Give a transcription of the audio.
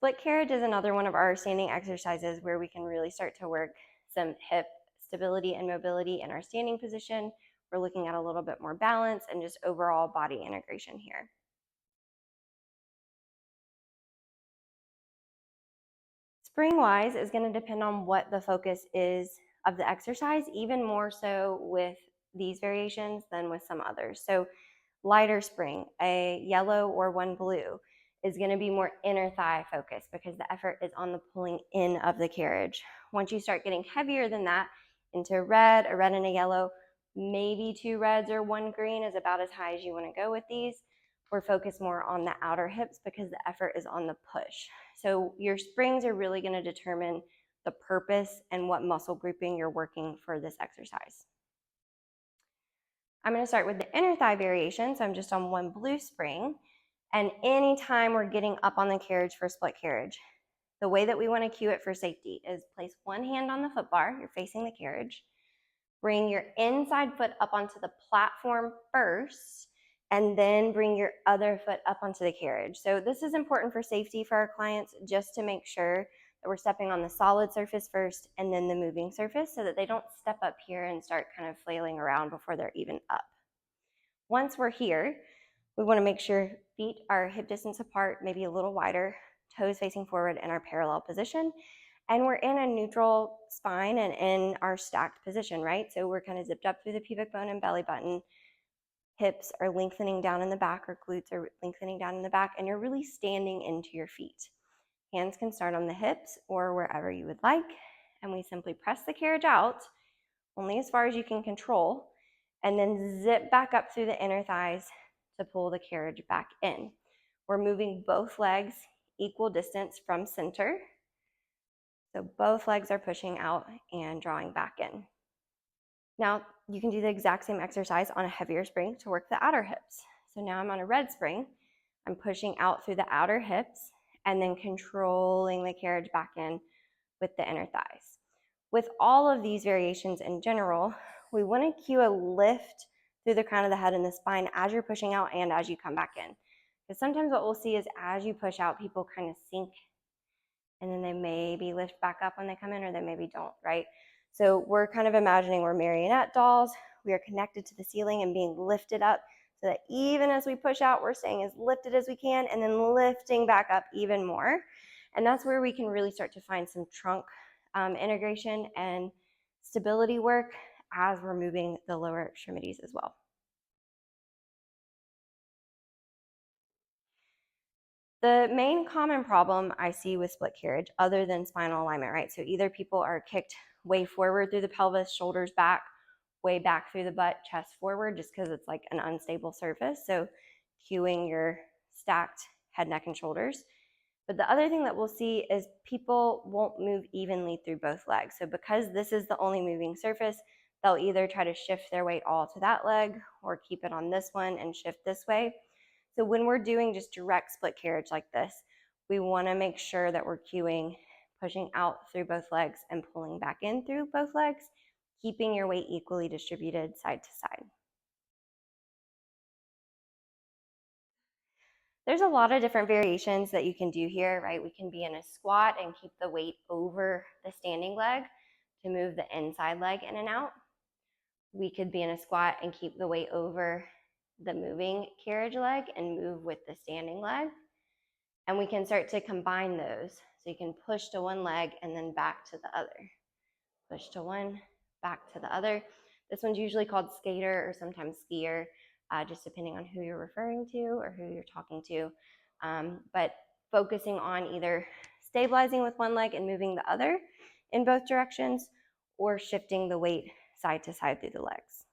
Split carriage is another one of our standing exercises where we can really start to work some hip stability and mobility in our standing position. We're looking at a little bit more balance and just overall body integration here. Spring wise is going to depend on what the focus is of the exercise, even more so with these variations than with some others. So lighter spring, a yellow or one blue, is going to be more inner thigh focused because the effort is on the pulling in of the carriage. Once you start getting heavier than that into a red and a yellow, maybe two reds or one green is about as high as you want to go with these. We're focused more on the outer hips because the effort is on the push. So your springs are really going to determine the purpose and what muscle grouping you're working for this exercise. I'm going to start with the inner thigh variation. So I'm just on one blue spring. And anytime we're getting up on the carriage for split carriage, the way that we want to cue it for safety is place one hand on the foot bar, you're facing the carriage, bring your inside foot up onto the platform first, and then bring your other foot up onto the carriage. So this is important for safety for our clients, just to make sure that we're stepping on the solid surface first and then the moving surface so that they don't step up here and start kind of flailing around before they're even up. Once we're here, we want to make sure feet are hip distance apart, maybe a little wider, toes facing forward in our parallel position. And we're in a neutral spine and in our stacked position, right? So we're kind of zipped up through the pubic bone and belly button. Hips are lengthening down in the back, or glutes are lengthening down in the back, and you're really standing into your feet. Hands can start on the hips or wherever you would like. And we simply press the carriage out, only as far as you can control, and then zip back up through the inner thighs to pull the carriage back in. We're moving both legs equal distance from center. So both legs are pushing out and drawing back in. Now you can do the exact same exercise on a heavier spring to work the outer hips. So now I'm on a red spring. I'm pushing out through the outer hips and then controlling the carriage back in with the inner thighs. With all of these variations in general, we want to cue a lift through the crown of the head and the spine as you're pushing out and as you come back in. Because sometimes what we'll see is as you push out, people kind of sink and then they maybe lift back up when they come in, or they maybe don't, right? So we're kind of imagining we're marionette dolls. We are connected to the ceiling and being lifted up so that even as we push out, we're staying as lifted as we can and then lifting back up even more. And that's where we can really start to find some trunk integration and stability work as we're moving the lower extremities as well. The main common problem I see with split carriage, other than spinal alignment, right? So either people are kicked way forward through the pelvis, shoulders back, way back through the butt, chest forward, just because it's like an unstable surface. So cueing your stacked head, neck, and shoulders. But the other thing that we'll see is people won't move evenly through both legs. So because this is the only moving surface, they'll either try to shift their weight all to that leg or keep it on this one and shift this way. So when we're doing just direct split carriage like this, we want to make sure that we're cueing, pushing out through both legs and pulling back in through both legs, keeping your weight equally distributed side to side. There's a lot of different variations that you can do here, right? We can be in a squat and keep the weight over the standing leg to move the inside leg in and out. We could be in a squat and keep the weight over the moving carriage leg and move with the standing leg. And we can start to combine those. So you can push to one leg and then back to the other. Push to one, back to the other. This one's usually called skater or sometimes skier, just depending on who you're referring to or who you're talking to. But focusing on either stabilizing with one leg and moving the other in both directions, or shifting the weight side to side through the legs.